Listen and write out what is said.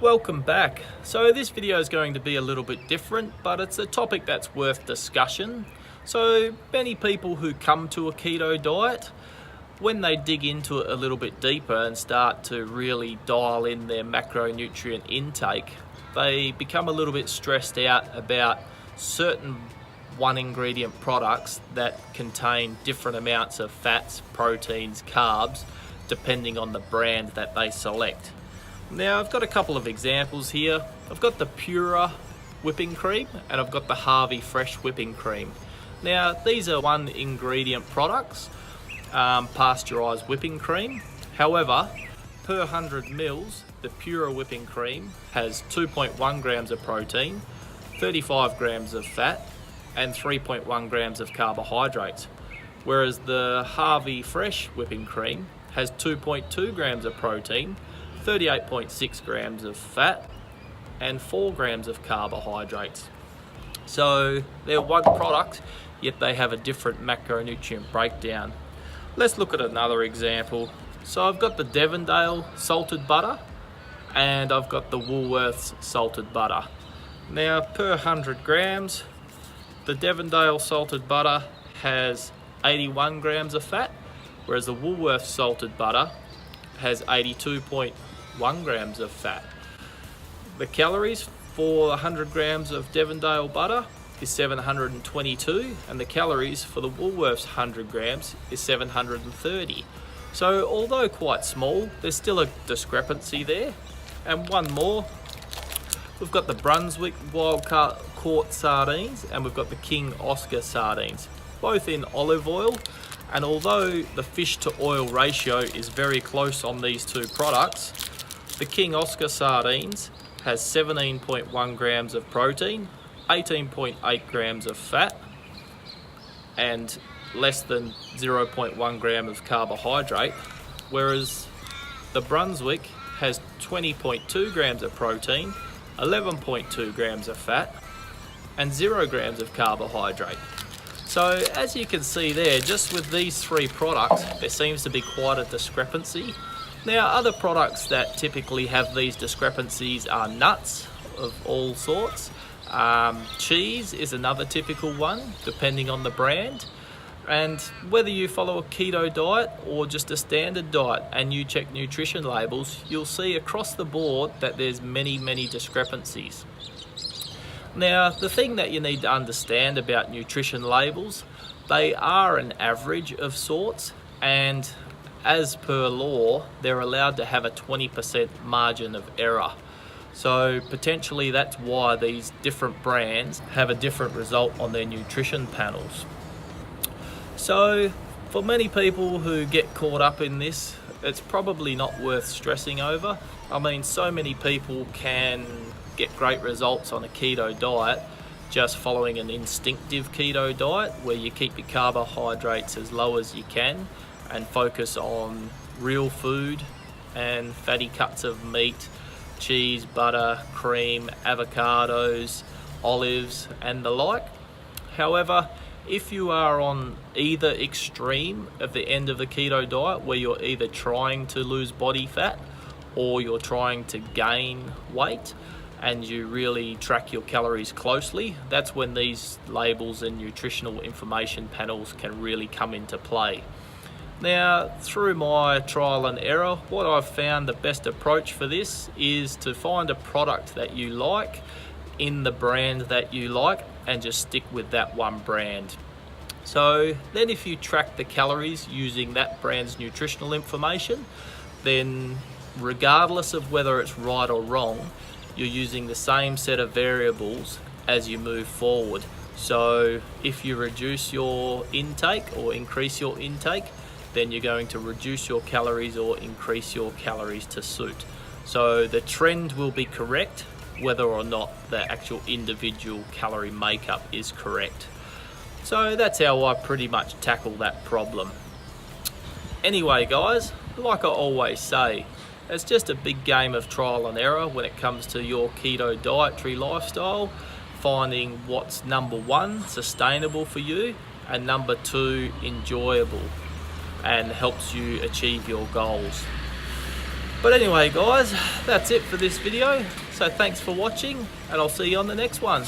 Welcome back. So this video is going to be a little bit different, but it's a topic that's worth discussion. So many people who come to a keto diet, when they dig into it a little bit deeper and start to really dial in their macronutrient intake, they become a little bit stressed out about certain one ingredient products that contain different amounts of fats, proteins, carbs, depending on the brand that they select. Now I've got a couple of examples here. I've got the Pura whipping cream and I've got the Harvey Fresh whipping cream. Now these are one ingredient products, pasteurized whipping cream. However, per 100 mils, the Pura whipping cream has 2.1 grams of protein, 35 grams of fat and 3.1 grams of carbohydrates. Whereas the Harvey Fresh whipping cream has 2.2 grams of protein, 38.6 grams of fat and 4 grams of carbohydrates. So they're one product, yet they have a different macronutrient breakdown. Let's look at another example. So I've got the Devondale salted butter and I've got the Woolworths salted butter. Now per 100 grams, the Devondale salted butter has 81 grams of fat, whereas the Woolworths salted butter has 82.1 grams of fat. The calories for 100 grams of Devondale butter is 722 and the calories for the Woolworths 100 grams is 730. So although quite small, there's still a discrepancy there. And one more, we've got the Brunswick Wild Caught sardines and we've got the King Oscar sardines, both in olive oil. And although the fish to oil ratio is very close on these two products, the King Oscar sardines has 17.1 grams of protein, 18.8 grams of fat, and less than 0.1 gram of carbohydrate, whereas the Brunswick has 20.2 grams of protein, 11.2 grams of fat, and 0 grams of carbohydrate. So as you can see there, just with these three products, there seems to be quite a discrepancy. Now other products that typically have these discrepancies are nuts of all sorts. Cheese is another typical one, depending on the brand. And whether you follow a keto diet or just a standard diet and you check nutrition labels, you'll see across the board that there's many discrepancies. Now, the thing that you need to understand about nutrition labels, they are an average of sorts, and as per law, they're allowed to have a 20% margin of error. So potentially that's why these different brands have a different result on their nutrition panels. So for many people who get caught up in this, it's probably not worth stressing over. I mean, so many people can get great results on a keto diet just following an instinctive keto diet where you keep your carbohydrates as low as you can and focus on real food and fatty cuts of meat, cheese, butter, cream, avocados, olives and the like. However, if you are on either extreme of the end of the keto diet where you're either trying to lose body fat or you're trying to gain weight, and you really track your calories closely, that's when these labels and nutritional information panels can really come into play. Now, through my trial and error, what I've found the best approach for this is to find a product that you like in the brand that you like and just stick with that one brand. So then if you track the calories using that brand's nutritional information, then regardless of whether it's right or wrong, you're using the same set of variables as you move forward. So if you reduce your intake or increase your intake, then you're going to reduce your calories or increase your calories to suit. So the trend will be correct whether or not the actual individual calorie makeup is correct. So that's how I pretty much tackle that problem. Anyway guys, like I always say, it's just a big game of trial and error when it comes to your keto dietary lifestyle, finding what's number one, sustainable for you, and number two, enjoyable and helps you achieve your goals. But anyway guys, that's it for this video. So thanks for watching and I'll see you on the next one.